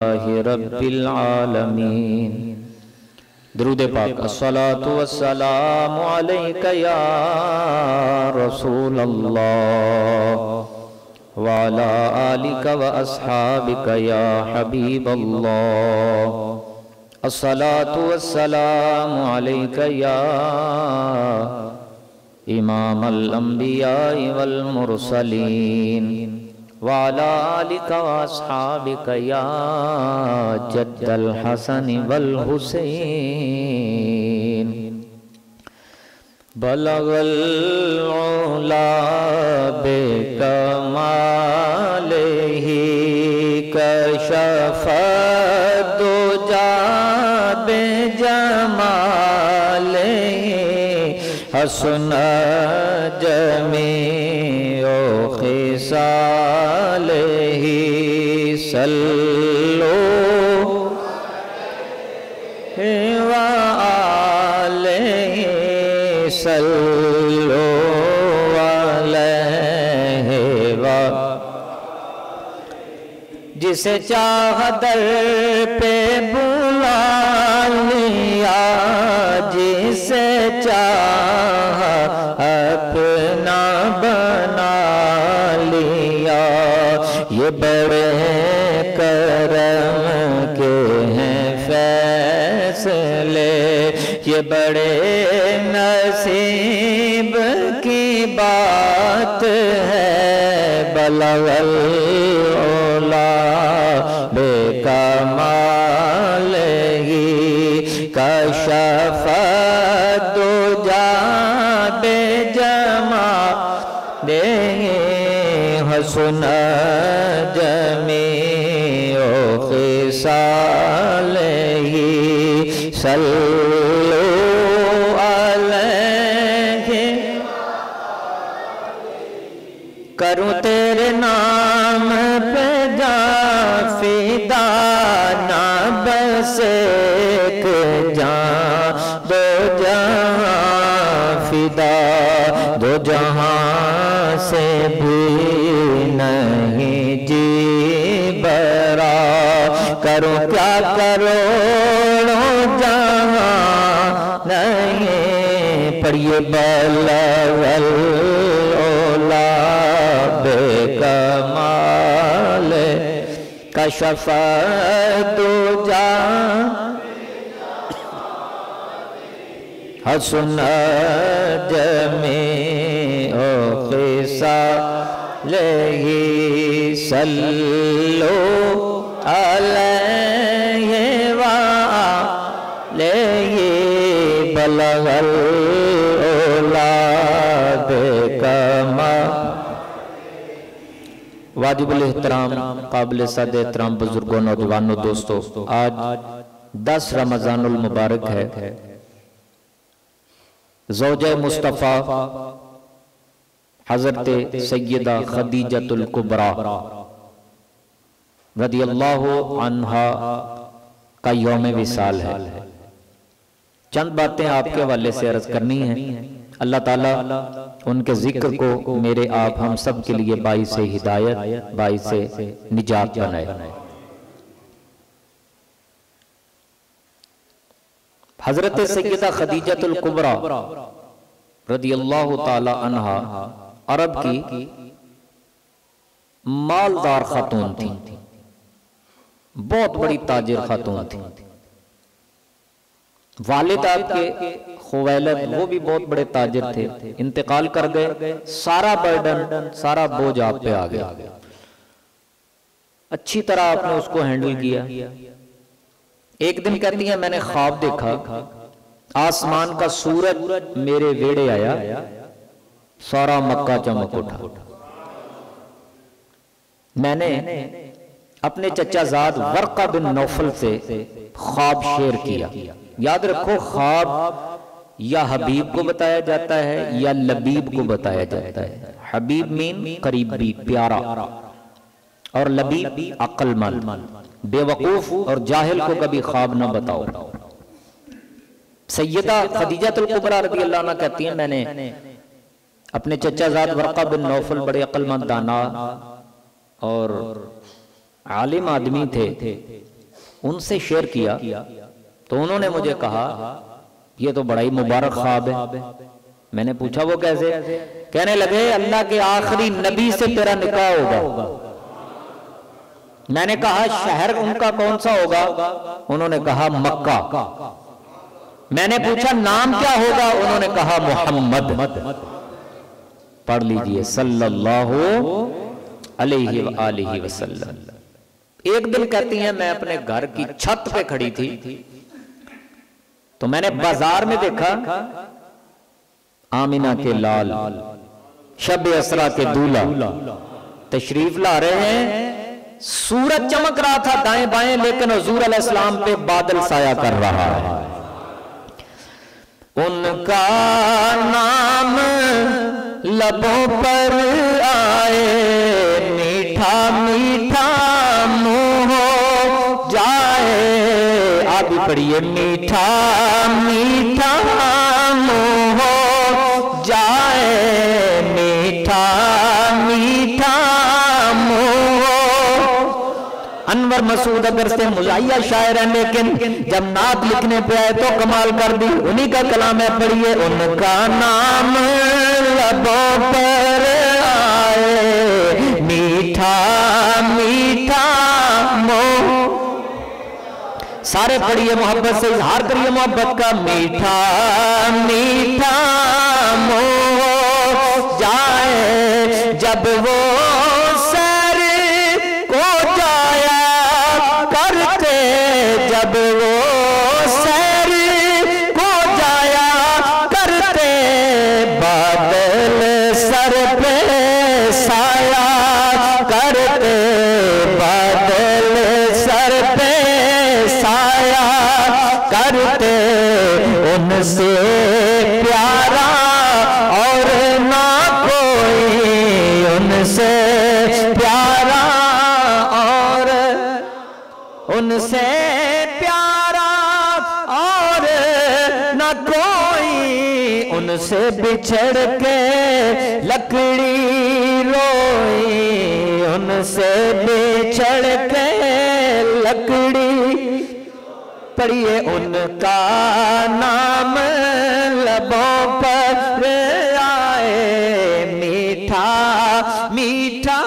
रब्बिल आलमीन। दुरूद पाक। अस्सलातु वस्सलामु अलैका या रसूलल्लाह व अला आलिका व अस्हाबिका या हबीबल्लाह। अस्सलातु वस्सलामु अलैका या इमामल अंबिया वल मुरसलीन व अला आलिका व अस्हाबिका या जद्दल हसन वल हुसैन। बलगल उला बेकमालिही कशफ़ दुजा बेजमालिही हसन जमीओ खिसालिही सल्लो व आलिही सल्लो अलैहि व। जिसे चाह दर पे बुला लिया, जिसे चाह अपना बना लिया। ये बड़े करम के हैं फैसले, ये बड़े नसीब की बात है। बलगल उला बेकमालिही कशफ़ दुजा बेजमालिही हसन जमीओ खिसालिही सल्लो अलैहि। करूं तेरे नाम पे जान फिदा, ना बस एक जान दो जहां फिदा। दो जहां से भी नहीं जी बरा। करो क्या करोड़ों जहां नहीं। पढ़िए बलगल उला बेकमाल कशफ़ दुजा हसन जमीओ खिसालिही सल्लो अलैहि व आलिही। बलगल उला बेकमाल। वाजिबुल एहतराम काबिल सद एहतराम बुजुर्गों, नौजवानों, दोस्तों, आज 10 रमज़ानुल मुबारक है। ज़ौजा मुस्तफ़ा हज़रत सैयदा खदीजतुल कुबरा रदियल्लाहु अन्हा का यौम विसाल है। चंद बातें आपके हवाले से अर्ज करनी है। अल्लाह ताला उनके जिक्र को मेरे आप हम सब के लिए बाइस से हिदायत, बाइस से निजात बनाए। हजरत सैयदा खदीजतुल कुबरा रदियल्लाहु ताला अन्हा अरब की मालदार खातून थी, बहुत बड़ी ताजिर खातून थी। वालिद आपके खुवैलद वो भी बहुत बड़े ताजिर थे, इंतकाल कर गए। सारा बर्डन, सारा बोझ आप पे आ गया। अच्छी तरह आपने उसको हैंडल किया। एक दिन कहती है मैंने ख्वाब देखा, आसमान का सूरज मेरे वेड़े आया, सारा मक्का चमक उठा। मैंने अपने चचाजाद वर्का बिन नौफल से ख्वाब शेयर किया। याद रखो, ख्वाब या हबीब को बताया जाता है या लबीब को बताया जाता है। हबीब मीन करीबी, प्यारा, और लबीब अक्लमंद। बेवकूफ और जाहिल को कभी ख्वाब न बताओ। सैयदा खदीजतुल कुबरा रज़ियल्लाहु अन्हा कहती हैं मैंने अपने चचाजाद वर्का बिन नौफल बड़े अक्लमंद दाना और आलिम आदमी थे, उनसे शेयर किया तो उन्होंने मुझे कहा ये तो बड़ा ही मुबारक ख्वाब है। मैंने पूछा वो कैसे? कहने लगे अल्लाह के आखिरी नबी से तेरा निकाह होगा। मैंने कहा शहर उनका कौन सा होगा? उन्होंने कहा मक्का। मैंने पूछा नाम क्या होगा? उन्होंने कहा मोहम्मद। पढ़ लीजिए सल्लल्लाहु अलैहि वसल्लम। एक दिन कहती हैं मैं अपने घर की छत पे खड़ी थी तो मैंने बाजार में देखा आमिना के लाल शब असरा के दूल्हा तशरीफ ला रहे हैं। सूरज चमक रहा था दाएं बाएं, लेकिन हुजूर अलैहिस्सलाम पे बादल साया कर रहा है। उनका नाम लबों पर आए, मीठा मीठा मुंह हो जाए। आप भी पढ़िए, मीठा मीठा मुंह हो जाए, मीठा मीठा मुंह हो। अनवर मसूद अगर से मुजाहिया शायर है, लेकिन जब नात लिखने पे आए तो कमाल कर दी। उन्हीं का कलाम है, पढ़िए। उनका नाम लबों पर आए, मीठा मीठा मोह। सारे पढ़िए, मोहब्बत से इजहार करिए मोहब्बत का। मीठा मीठा मोह जाए, जब वो सर को जाया करते, जब वो सर को जाया करते, बादल सर पे साया करते, बादल सर पे साया करते। उनसे प्यारा और ना कोई, उनसे प्यारा और, उनसे प्यारा और ना कोई। उनसे बिछड़ के लकड़ी रोई, उनसे बिछड़ के लकड़ी। पढ़िए, उनका नाम लबों पर आए, मीठा मीठा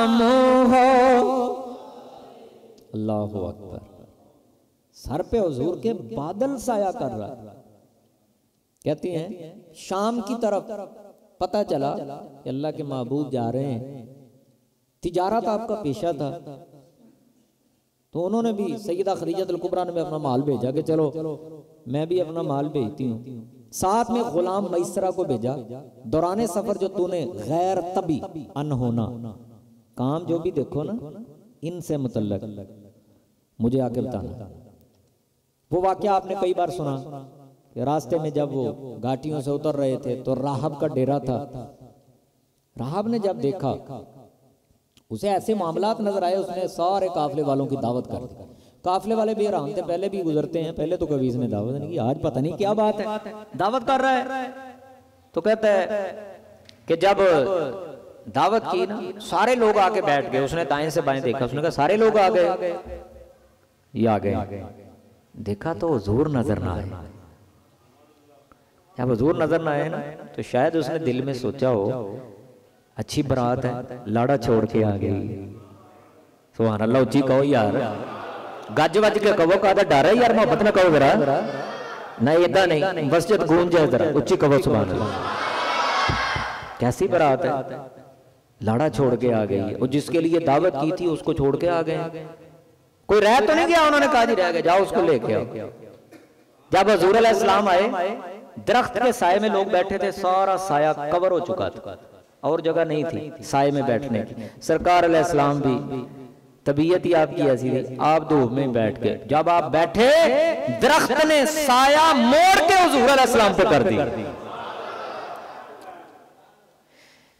मुंह हो। अल्लाहु अकबर। सर पे हुजूर के बादल साया कर रहा है। कहती हैं शाम की तरफ पता चला कि अल्लाह के महबूब जा रहे हैं। तिजारत आपका पेशा था, तो उन्होंने भी सैयदा खदीजतुल कुबरा ने भी अपना माल भेजा कि चलो मैं भी अपना माल भेजती हूँ। साथ में गुलाम मैसरा को भेजा। दौराने सफर जो तूने गैर तबी अनहोना काम जो भी देखो ना, इनसे मुतल्लक मुझे आके बताना। वो वाकया आपने कई बार सुना कि रास्ते में जब वो घाटियों से उतर रहे थे तो राहब का डेरा था। राहब ने जब देखा, उसे ऐसे मामलात नजर आए, उसने सारे काफले वालों की दावत कर दी। काफले वाले भी हैरान थे, पहले भी गुजरते हैं, पहले तो कभी इसने दावत नहीं की, आज पता नहीं क्या बात है दावत कर रहा है। तो कहता है कि जब दावत की ना, सारे लोग आके बैठ गए। उसने दाएं से बाएं देखा, उसने कहा सारे लोग आ गए। ये आ गए, देखा तो हुजूर नजर ना आए। जब हुजूर नजर ना आए ना, तो शायद उसने दिल में सोचा हो अच्छी बारात है, लाड़ा छोड़ के आ गई। सुभान अल्लाह। उच्ची कहो यार, गज वज के कहो, का डर है यार, मोहब्बत ना कहो जरा। नहीं इदा नहीं, मस्जिद गूंज जाए जरा, उच्ची कहो सुभान अल्लाह। कैसी बारात है, लाड़ा छोड़ के आ गई। और जिसके लिए दावत की थी उसको छोड़ के आ गए। कोई रह तो नहीं गया? उन्होंने कहा जी रह गए, जाओ उसको लेके आओ। जब हुजूर अलैहिस्सलाम आए, दरख्त के साए में लोग बैठे थे, सारा साया कवर हो चुका था और जगह नहीं थी साए में बैठने की। सरकार अलैहिस्सलाम भी तबीयत ही आपकी ऐसी थी, आप धूप में बैठ के जब आप बैठे, दरख्त ने साया मोड़ के हुजूर अलैहिस्सलाम पे कर दी।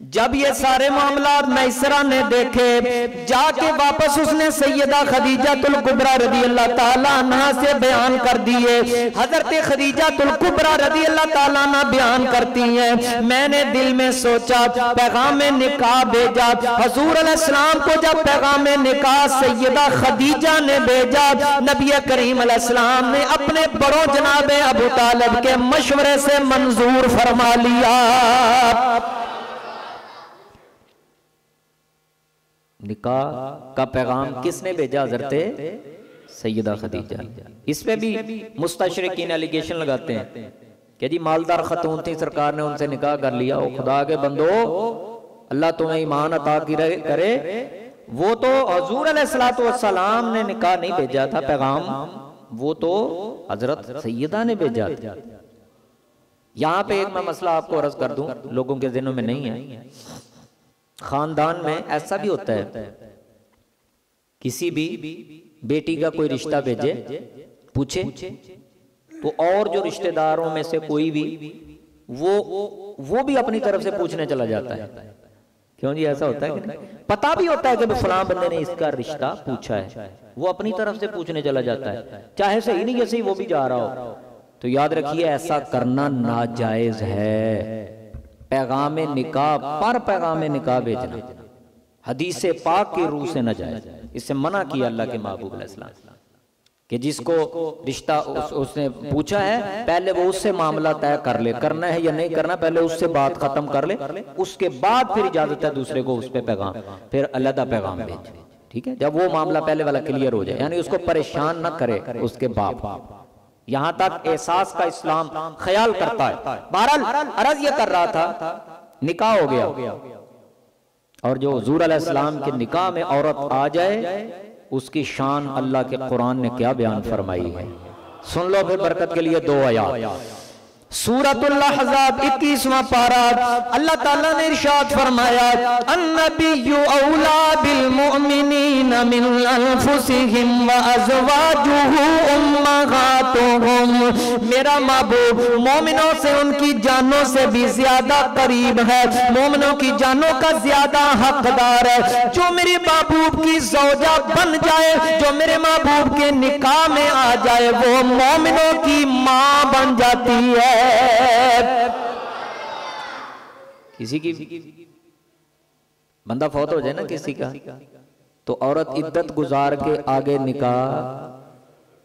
जब ये सारे मामलात मैसरा ने देखे, जाके वापस उसने सैयदा खदीजातुल कुबरा रदी अल्लाह ताला अन्हा से बयान कर दिए। हजरत खदीजातुल कुबरा रदी अल्लाह ताला अन्हा बयान करती हैं, मैंने दिल में सोचा पैगाम निकाह भेजा। हुजूर अलैहिस्सलाम को जब पैगाम निकाह सैयदा खदीजा ने भेजा, नबी करीम अलैहिस्सलाम ने अपने बड़ों जनाब अबू तालिब के मशवरे से मंजूर फरमा लिया। निकाह का पैगाम किसने भेजा? हज़रत सैयदा खदीजा। इस पे भी मुस्तशरिकीन एलिगेशन लगाते हैं कि जी मालदार खतून थी, सरकार ने उनसे निकाह कर लिया। ओ खुदा के बंदो, अल्लाह तुम्हें ईमान अता करे। वो तो हुजूर अलैहिस्सलातु वस्सलाम ने निकाह नहीं भेजा था, पैगाम वो तो हजरत सैयदा ने भेजा था। यहाँ पे एक मैं मसला आपको अर्ज कर दूं, लोगों के ज़हनों में नहीं है। खानदान में ऐसा भी होता है, किसी भी बेटी का कोई रिश्ता भेजे, पूछे तो और जो रिश्तेदारों में से कोई भी वो भी अपनी तरफ से पूछने चला जाता है। क्यों जी, ऐसा होता है कि नहीं? पता भी होता है कि फलां बंदे ने इसका रिश्ता पूछा है, वो अपनी तरफ से पूछने चला जाता है, चाहे सही नहीं सही वो भी जा रहा हो। तो याद रखिए, ऐसा करना नाजायज है। पैगाम निकाह पर पैगाम निकाह भेजना हदीस पाक की रूह से न जाए, इससे मना किया अल्लाह के महबूब अलैहिस्सलाम कि जिसको रिश्ता उसने पूछा है पहले वो उससे मामला तय कर ले, करना है या नहीं करना, पहले उससे बात खत्म कर ले, उसके बाद फिर इजाजत है दूसरे को उस पे पैगाम, फिर अलग पैगाम भेज। ठीक है, जब वो मामला पहले वाला क्लियर हो जाए, यानी उसको परेशान न करे उसके बाप। यहां तक एहसास का इस्लाम ख्याल करता है। बहरहाल अर्ज ये कर रहा था, निकाह हो गया और जो हुजूर अलैहिस्सलाम के निकाह में औरत आ जाए, उसकी शान अल्लाह के कुरान ने क्या बयान फरमाई है, सुन लो फिर बरकत के लिए दो आयात। सूरतुल अहज़ाब 21वां पारा, अल्लाह ताला ने इरशाद फरमाया, अन्नबिय्यु औला बिल मुमिनीना मिन अनफुसिहिम व अज़वाजुहु उम्महातुहुम। मेरा महबूब मोमिनों से उनकी जानों से भी ज्यादा करीब है, मोमिनों की जानों का ज्यादा हकदार है। जो मेरे महबूब की ज़ौजा बन जाए, जो मेरे महबूब के निकाह में आ जाए, वो मोमिनों की माँ बन जाती है। किसी की बंदा फौत हो जाए ना किसी का, तो औरत इद्दत गुजार के आगे निकाह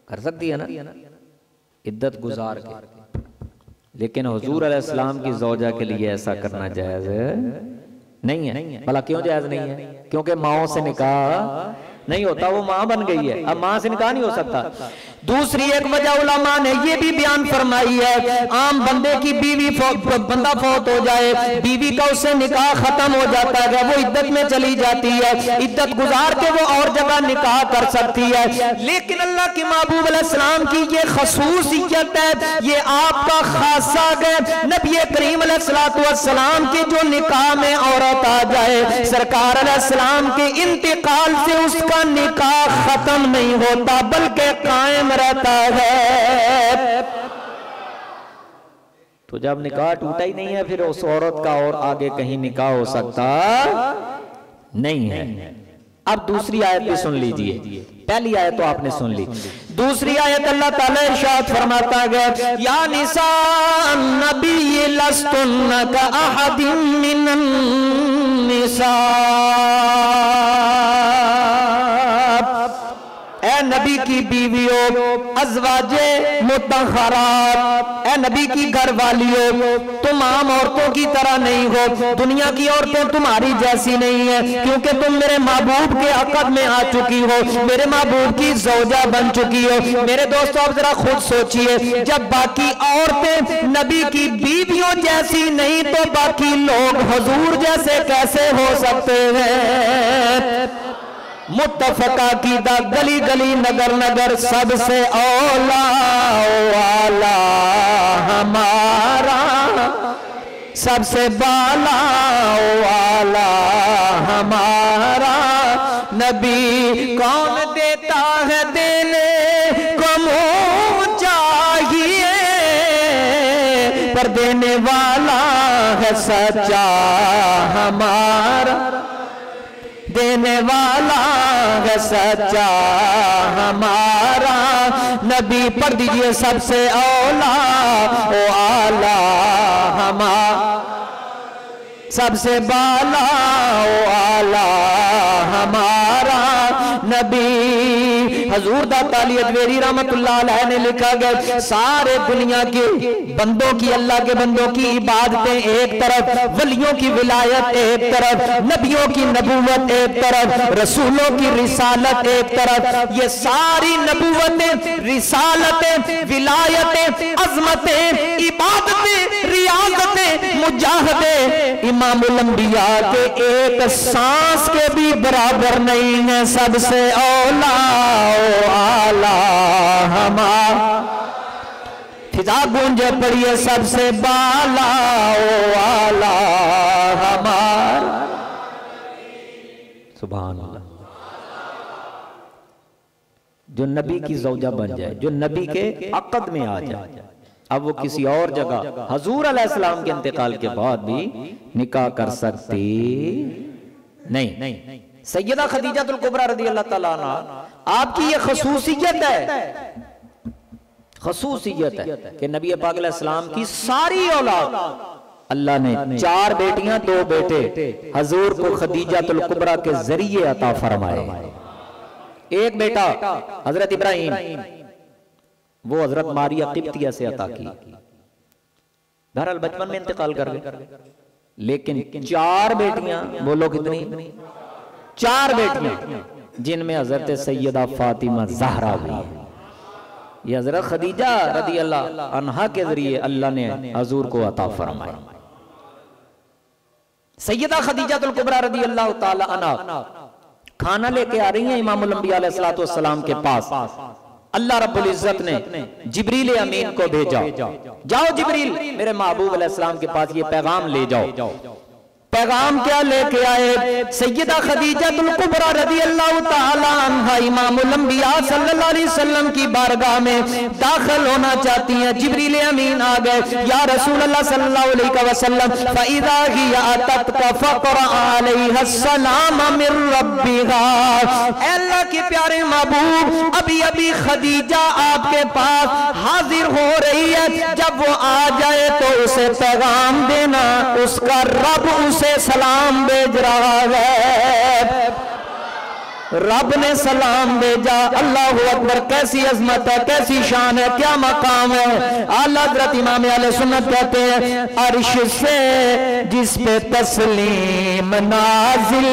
कर सकती है ना, इद्दत गुजार के। लेकिन हुजूर अलैहिस्सलाम की ज़ौजा के लिए ऐसा करना जायज नहीं है। भला क्यों जायज नहीं है? क्योंकि माओ से निकाह नहीं होता, वो माँ बन गई है, अब माँ से निकाह नहीं हो सकता। दूसरी एक वजह उलमा ने ये भी बयान फरमाई है, आम बंदे की बीवी बंदा फौत हो जाए, बीवी का उससे निकाह खत्म हो जाता है, वो इद्दत में चली जाती है, इद्दत गुजार के वो और जगह निकाह कर सकती है। लेकिन अल्लाह के महबूब अलैहिस्सलाम की ये खसूसियत है, ये आपका खासा है। नबी करीम अलैहिस्सलाम के जो निकाह में औरत आ जाए, सरकार अलैहिस्सलाम के इंतकाल से उसका निकाह खत्म नहीं होता बल्कि कायम रहता है। तो जब निकाह टूटा ही नहीं है, फिर उस औरत का और आगे कहीं निकाह हो सकता नहीं है। अब दूसरी आयत भी सुन लीजिए, पहली आयत तो आपने सुन ली, दूसरी आयत अल्लाह ताला इरशाद फरमाता है, या निसा नबी लस्तुन्ना का अहदिम मिनन निसा। ए नबी की बीवियों, अज़वाजे मुतहरात, ए नबी की घर वालियों, तुम आम औरतों की तरह नहीं हो, दुनिया की औरतें तुम्हारी जैसी नहीं है, क्योंकि तुम मेरे महबूब के अक़द में आ चुकी हो, मेरे महबूब की ज़ौजा बन चुकी हो। मेरे दोस्तों, आप जरा खुद सोचिए, जब बाकी औरतें नबी की बीवियों जैसी नहीं, तो बाकी लोग हुजूर जैसे कैसे हो सकते हैं? मुत्तफ़क़ा कीदा, गली गली नगर नगर सबसे औला वाला हमारा, सबसे बाला वाला हमारा नबी। कौन देता है देने को मुँह चाहिए, पर देने वाला है सच्चा हमारा, देने वाला है सच्चा हमारा। नबी पढ़ दीजिए सबसे औला ओ आला हमारा, सबसे बाला ओ आला हमारा नबी। हजूर दा ताली अजमेरी रहमतुल्लाह अलैह ने लिखा गया, सारे दुनिया के बंदों की, अल्लाह के बंदों की इबादतें एक तरफ, वलियों की विलायत एक तरफ, नबियों की नबूवत एक तरफ, रसूलों की रिसालत एक तरफ। ये सारी नबूवतें, रिसालतें, विलायतें, अजमतें, इबादतें, रियाजतें, मुजाहदे इमामुल अंबिया के एक सांस के भी बराबर नहीं है। सबसे औला ओ आला हमारा, फिजा गूंजे पड़िए सबसे बाला ओ आला हमारा। सुभान अल्लाह। जो नबी की ज़ौजा बन जाए, जो नबी के अक़द में आ जाए, अब वो किसी और जगह हजूर अलैहिस्सलाम के इंतकाल के बाद भी निकाह कर सकती नहीं। सैयदा खदीजातुल कुबरा रज़ियल्लाहु ताला अन्हा, आपकी ये खसूसियत है कि नबी पाक अलैहिस्सलाम की सारी औलाद, अल्लाह ने 4 बेटियां 2 बेटे हजूर को खदीजातुल कुबरा के जरिए अता फरमाए। एक बेटा हजरत इब्राहिम, वो हजरत मारिया किब्तिया से अता की, बहरहाल बचपन में इंतकाल कर गए। लेकिन 4 बेटियां, बोलो कितनी? 4 बेटियां, जिनमें हजरत सैयदा फातिमा ज़हरा हुई। ये हजरत खदीजा रज़ियल्लाहु अन्हा के जरिए अल्लाह ने हजूर को अता फरमाया। सैयदा खदीजातुल कुबरा रज़ियल्लाहु ताला अन्हा खाना लेके आ रही हैं इमामुल अंबिया अलैहिस्सलातु वस्सलाम के पास। अल्लाह रब्बुल इज्जत ने जिब्रील अमीन को भेजा, जाओ जिब्रील मेरे महबूब अलैहिस्सलाम के पास ये पैगाम ले जाओ। पैगाम क्या लेके आए? सैयदा खदीजातुल कुबरा रज़ियल्लाहु ताला अन्हा इमामुल अंबिया सल्लल्लाहु अलैहि वसल्लम की बारगाह में दाखिल होना चाहती हैं। जिब्रील अमीन आ गए, या रसूल अल्लाह सल्लल्लाहु अलैहि वसल्लम फइदा हिया अतत फक़रा अलैहा सलाम मिन रब्बिहा। अल्लाह के प्यारे महबूब, अभी अभी खदीजा आपके पास हाजिर हो रही है, जब वो आ जाए तो उसे पैगाम देना, उसका रब उसे सलाम भेज रहा है। रब ने सलाम भेजा। अल्लाहु अकबर, कैसी अजमत है, कैसी शान है, क्या मकाम है। आला हज़रत इमाम अहले सुन्नत कहते हैं, अर्श से जिस पे तस्लीम नाज़िल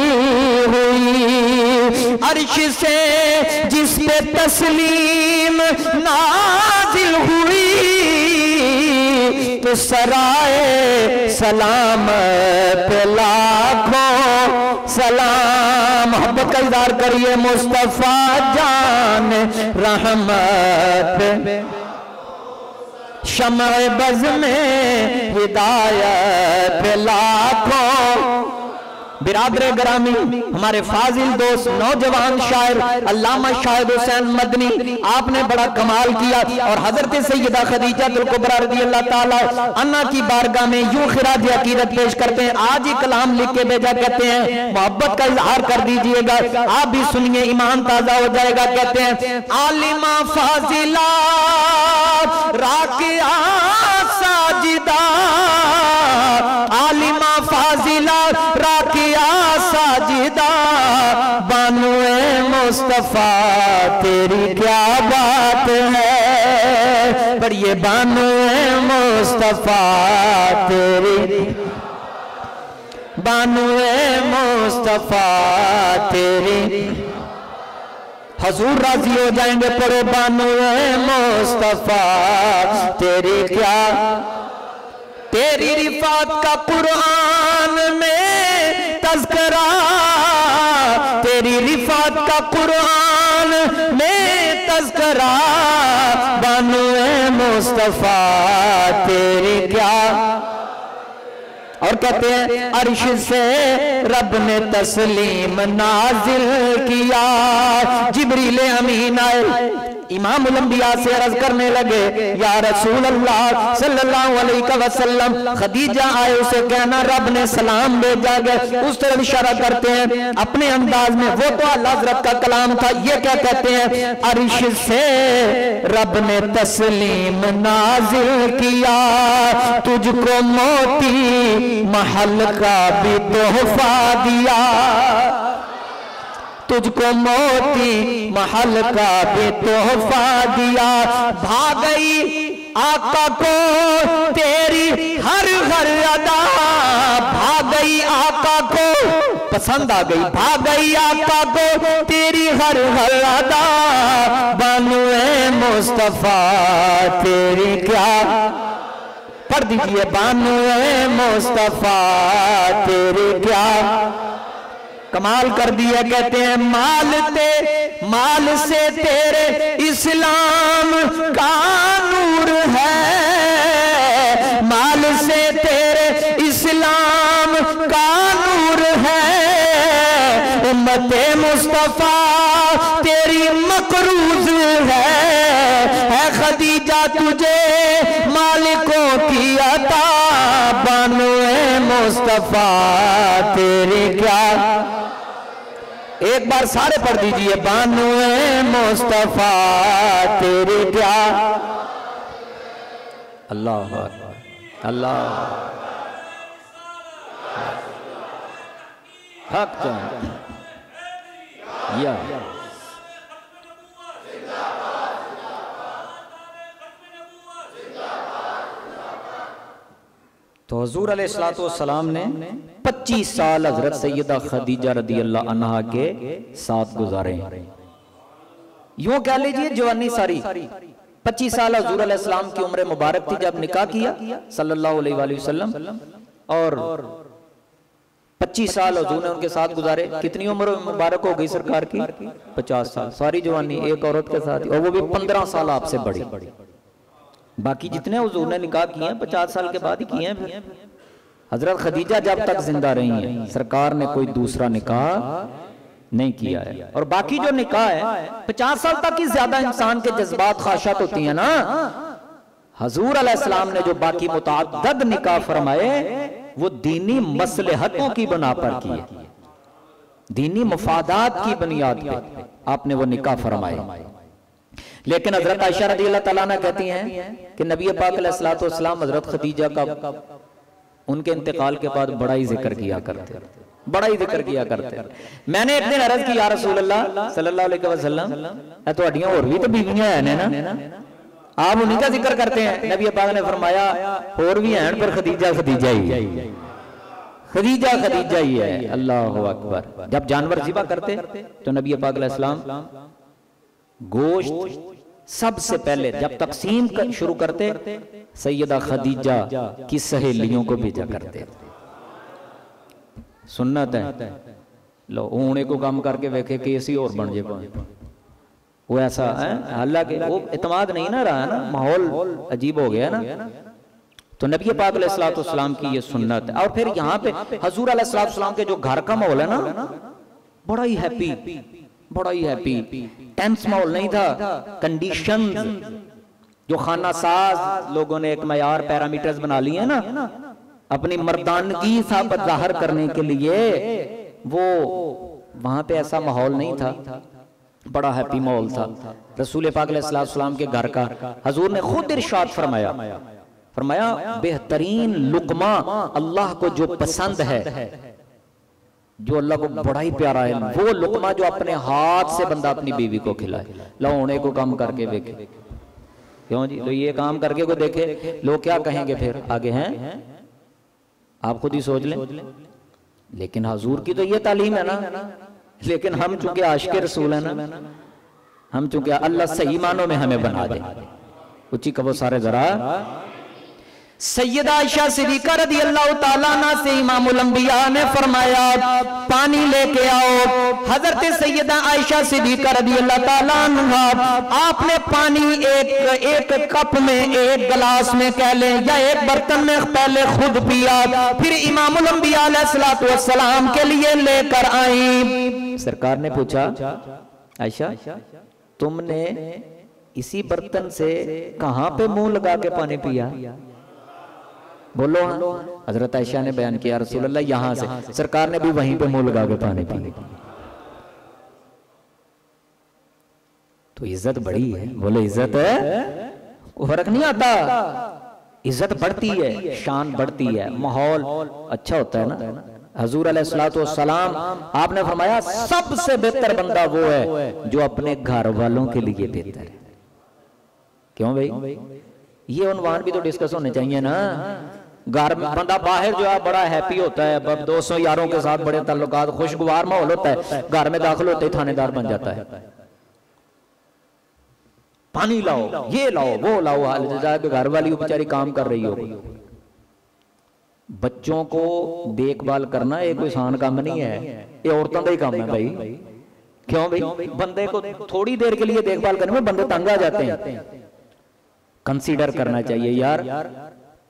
हुई, अर्श से जिस पे तस्लीम नाज़िल हुई, तो सराए सलाम पे लाखों सलाम। मोहब्बत का इज़हार करिए, मुस्तफा जान रहमत शम्अ बज़ में हिदायत लाखों। बिरादरे ग्रामी, हमारे फाजिल दोस्त नौजवान शायर अल्लामा शाहिद हुसैन मदनी, आपने बड़ा कमाल किया और हजरत सैयदा खदीजातुल कुबरा रज़ियल्लाहु ताला अन्हा की बारगाह में यूं खिराज अकीदत पेश करते हैं। आज ही कलाम लिख के भेजा, कहते हैं मोहब्बत का इजहार कर दीजिएगा, आप भी सुनिए, ईमान ताजा हो जाएगा। कहते हैं आलिमा फाजिला राकिया साजिदा, आलिमा फाजिला राकिया साजिदा, बानुए मुस्तफा तेरी क्या बात है। पर ये बानुए मुस्तफा तेरी, बानुए मुस्तफा तेरी, हजूर राजी हो जाएंगे। पढ़ो बानुए मुस्तफा तेरी क्या, तेरी रिफात का कुरान में तज़किरा, तेरी रिफात का कुरान में तज़किरा, बानुए मुस्तफा तेरी क्या। और कहते हैं अर्श से रब ने तस्लीम नाजिल किया। जिब्रील अमीन आए, इमामुल अंबिया से अर्ज करने लगे, या रसूल अल्लाह सल्लल्लाहु अलैहि वसल्लम, खदीजा आए, उसे कहना रब ने सलाम भेजा गया। उस तरफ इशारा करते हैं अपने अंदाज में, वो तो अल्लाह हज़रत का कलाम था। ये क्या कहते हैं, अर्श से रब ने तस्लीम नाजिल किया, तुझको मोती महल का भी तोहफा दिया, तुझको मोती महल का भी तोहफा दिया। भाग गई आका को तेरी हर हर अदा, भाग गई आका को पसंद आ गई, भाग गई आका को तेरी हर हर अदा, बानुए मुस्तफा तेरी क्या, पढ़ दीजिए, बानुए मुस्तफा तेरी क्या कमाल कर दिया। कहते हैं माल से तेरे इस्लाम का नूर है, माल से तेरे इस्लाम का नूर है, उम्मते मुस्तफा तेरी मकरूज है खदीजा तुझे मालिकों की अता, बानुए मुस्तफा तेरी क्या, एक बार सारे पढ़ दीजिए, बानुए मुस्तफा तेरे क्या। अल्लाह अल्लाह हक या तो हुजूर अलैहिस्सलाम ने 25 साल हजरत सैयदा खदीजा रदी अल्लाह अन्हा के साथ गुजारे। यूं कह लीजिए जवानी सारी 25 साल हुजूर अलैहिस्सलाम की उम्र मुबारक थी जब निकाह किया सल्लल्लाहु अलैहि वसल्लम, और 25 साल हुजूर ने उनके साथ गुजारे। कितनी उम्र मुबारक हो गई सरकार की, 50 साल, सारी जवानी एक औरत के साथ, और वो भी 15 साल आपसे बड़ी। बाकी जितने हुजूर ने निकाह किए हैं 50 साल के बाद ही किए हैं। हजरत खदीजा जब तक जिंदा रही हैं सरकार ने कोई दूसरा निकाह नहीं किया है। और बाकी जो निकाह है 50 साल तक ही ज्यादा इंसान के जज्बात ख्वाहिशात होती है ना। हजूर अलैहिस्सलाम ने जो बाकी मुतअद्दिद निकाह फरमाए वो दीनी मसलहतों की बना पर किए, दीनी मुफादात की बुनियाद पे आपने वो निकाह फरमाए। लेकिन हजरत आयशा रज़ी अल्लाह तआला अन्हा कहती हैं कि नबी पाक अलैहिस्सलातु वस्सलाम हजरत खदीजा का उनके इंतकाल के बाद बड़ा ही जिक्र किया करते, बड़ा ही जिक्र किया करते। मैंने एक दिन अर्ज की, या रसूल अल्लाह सल्लल्लाहु अलैहि वसल्लम, तुहाडियां और भी तो बीवियां हैं ना, आप उन्हीं का जिक्र करते हैं। नबी पाक ने फरमाया और भी हैं पर खदीजा खदीजा ही है, खदीजा खदीजा ही है। अल्लाह अकबर। जब जानवर ज़िबा करते तो नबी पाक अलैहिस्सलाम गोश्त सबसे पहले जब तकसीम शुरू करते सैयदा खदीजा की सहेलियों को भेजा करते। सुन्नत है, लो ऊने को काम करके वेखे केसी और बन जाए, वो ऐसा है। हालांकि वो इतमाद नहीं ना रहा है ना, माहौल अजीब हो गया ना। तो नबी पाक अलैहिस्सलाम की ये सुन्नत है। और फिर यहाँ पे हजूर अलैहिस्सलाम के जो घर का माहौल है ना, बड़ा ही हैप्पी, बड़ा ही हैप्पी, टेंस माहौल नहीं था। कंडीशंस जो खाना साज लोगों ने एक मयार पैरामीटर्स बना लिए ना अपनी मर्दानगी साबित जाहिर करने के लिए, वो वहां पे ऐसा माहौल नहीं था, बड़ा हैप्पी माहौल था। रसूल पाक अलैहिस्सलाम के घर का हजूर ने खुद इरशाद फरमाया, बेहतरीन लुकमा अल्लाह को जो पसंद है, जो अल्लाह को बड़ा ही प्यारा है, वो लुकमा जो अपने हाथ से बंदा अपनी बीवी को खिलाए। लौने को कम करके देखे, क्यों जी, तो ये काम करके को देखे लोग क्या कहेंगे फिर आगे, हैं आप खुद ही सोच लें। लेकिन हजूर की तो ये तालीम है ना। लेकिन हम चूंकि आशिक़ रसूल है ना, हम चूंकि अल्लाह सही मानों में हमें बना दे। उच्ची कहो सारे जरा, सैयदा आयशा सिद्दीक़ा रज़ी अल्लाह ताला अन्हा से इमामुल अंबिया ने फरमाया पानी लेके आओ। हजरत सैयदा आयशा सिद्दीक़ा रज़ी अल्लाह ताला अन्हा आपने पानी एक कप में, एक गिलास में कह ले या एक बर्तन में पहले खुद पिया, फिर इमामुल अंबिया अलैहिस्सलातु वस्सलाम के लिए लेकर आई। सरकार ने पूछा आयशा तुमने इसी बर्तन से कहां पे मुंह लगा के पानी पिया? बोलो। हजरत आयशा ने बयान किया रसूल अल्लाह यहां से। सरकार ने भी वहीं पे मुंह लगा के पानी पिया। तो इज्जत बड़ी है। बोले इज्जत है, कोई फर्क नहीं आता, इज्जत बढ़ती है, शान बढ़ती है, माहौल अच्छा होता है ना। हजूर अलैहिस्सलातु वस्सलाम आपने फरमाया सबसे बेहतर बंदा वो है जो अपने घर वालों के लिए बेहतर है। क्यों भाई? ये उन्वान भी तो डिस्कस होने चाहिए ना। घर में बंदा बाहर जो है बड़ा हैप्पी होता है, दोस्तों यारों के साथ बड़े ताल्लुकात, खुशगवार माहौल होता है, घर में दाखिल होते ही थानेदार बन जाता है। पानी लाओ, ये लाओ, वो लाओ, हाल जाके घर वाली वो बेचारी काम कर रही हो। बच्चों को देखभाल करना ये कोई आसान काम नहीं है, ये औरतों का ही काम है भाई। क्यों भाई? बंदे को थोड़ी देर के लिए देखभाल करने में बंदे तंग आ जाते हैं। कंसीडर करना चाहिए यार,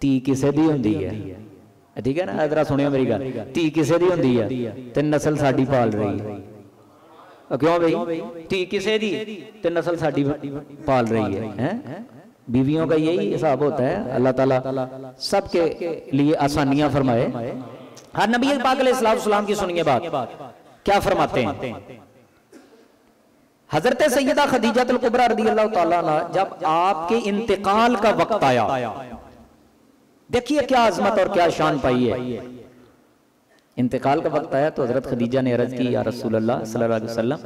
धी किसे दी हुंदी है, ठीक है ना। जरा सुनियो मेरी गल, धी किसे दी हुंदी है ते नस्ल साडी पाल रही है। क्यों भाई? धी किसे दी ते नस्ल साडी पाल रही है। बीवियों का यही हिसाब होता है। अल्लाह ताला सबके लिए आसानियां फरमाए। हर नबी पाक अलैहिस्सलाम की सुनिए बात, क्या फरमाते हैं। हजरत सैयदा खदीजतुल कुबरा रज़ियल्लाहु ताला अन्हा जब आपके इंतकाल का वक्त आया, देखिए क्या अजमत और क्या शान पाई है। इंतकाल का वक्त आया तो हजरत खदीजा ने अर्ज की, या रसूल अल्लाह सल्लल्लाहु अलैहि वसल्लम,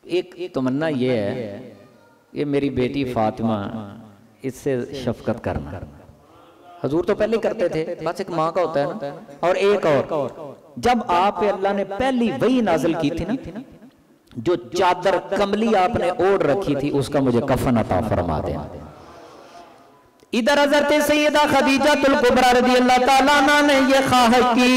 एक तमन्ना ये है, ये मेरी बेटी फातिमा, इससे शफकत करना। हजूर तो पहले करते थे, बस एक माँ का होता है ना। और एक और, जब आप अल्लाह ने पहली वही नाजिल की थी ना, जो चादर कमली आपने ओढ़ रखी थी उसका मुझे कफन अता फरमा देना। इधर हज़रत सैयदा खदीजतुल कुबरा रज़ियल्लाहु ताला अन्हा ने ये ख्वाहिश की,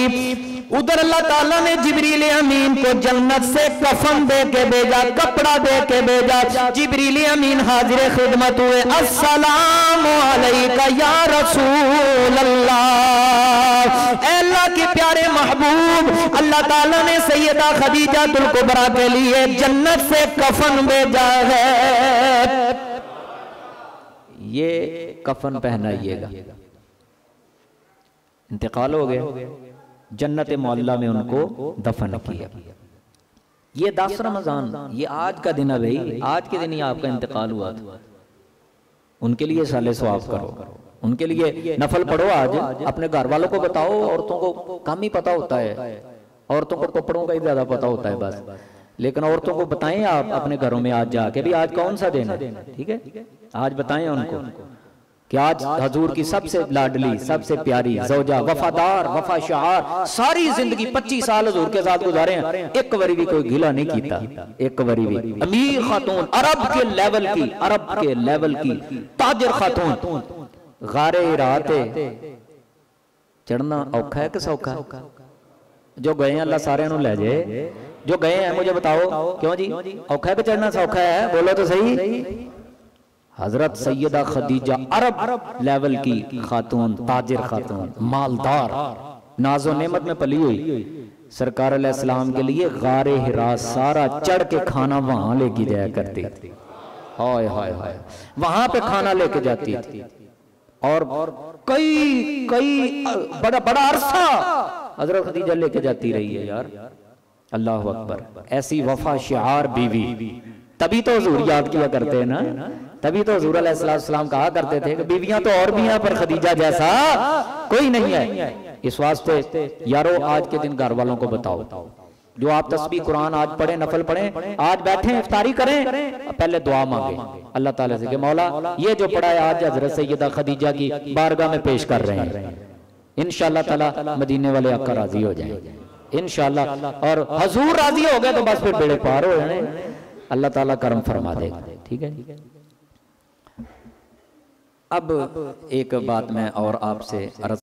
उधर अल्लाह ताला ने जिब्रील अमीन को जन्नत से कफन दे के भेजा, कपड़ा दे के भेजा। जिब्रील अमीन हाजिर खिदमत हुए, अस्सलामु अलैका या रसूल अल्लाह। अल्लाह के प्यारे महबूब, अल्लाह ताला ने सैयदा खदीजतुल कुबरा के लिए जन्नत से कफन भेजा है, ये कफन पहनाइएगा। इंतकाल हो गया, जन्नत मौला में उनको दफन किया। ये 10 रमजान, ये आज का दिन है भाई, आज के दिन ही आपका इंतकाल हुआ था। उनके लिए साले सवाब करो, उनके लिए नफल पढ़ो। आज अपने घर वालों को बताओ, औरतों को कम ही पता होता है, औरतों को कपड़ों का ही ज्यादा पता होता है बस। लेकिन औरतों को बताएं आप अपने घरों में आज जाके भी आज कौन सा दिन है, ठीक है। आज बताएं उनको कि आज हजूर की सबसे लाडली, सबसे प्यारी ज़ौजा, वफादार, वफाशार, सारी जिंदगी 25 साल हजूर के साथ गुजारे हैं, एक बारी भी कोई गिला नहीं कीता, एक बारी भी। अमीर खातून, अरब के लेवल की, अरब के लेवल की ताजर खातून, गारे हिराते चढ़ना औखा है कि सौखा? जो गए हैं अल्लाह सारे नु ले जाए, जो गए हैं मुझे बताओ क्यों जी, औखा है कि चढ़ना सौखा है? बोलो तो सही। हजरत सैयदा खदीजा अरब लेवल की खातून, ताजिर खातून, मालदार, नाजो नेमत में पली हुई, सरकार अलैहिस्सलाम के लिए गारे हिरा सारा चढ़ के खाना वहां लेके जाया करती थी। हाय हाय हाय, वहां पे खाना लेके जाती थी। और कई कई बड़ा बड़ा अरसा हजरत खदीजा लेके जाती रही है यार। अल्लाह अकबर, ऐसी वफा शिआर बीवी। तभी तो हुजूर याद किया करते हैं ना, तभी तो हुजूर अलैहिस्सलाम कहा करते थे कि बीवियां तो और भी हैं पर खदीजा जैसा कोई नहीं है। इस वास्ते यारो आज के दिन घर वालों को बताओ, जो आप तस्बीह कुरान आज पढ़े, नफल पढ़े, आज बैठे इफ्तारी करें, पहले दुआ मांगे अल्लाह ताला से कि मौला ये जो पढ़ा है आज हजरत सैयदा खदीजा की बारगाह में पेश कर रहे हैं, इंशाअल्लाह ताला मदीने वाले आका राजी हो जाएंगे इंशाअल्लाह। और हजूर राजी हो गए तो बस फिर बेड़े पार हो जाने, अल्लाह ताला करम फरमा देगा। ठीक है। अब एक बात मैं और आपसे अर्ज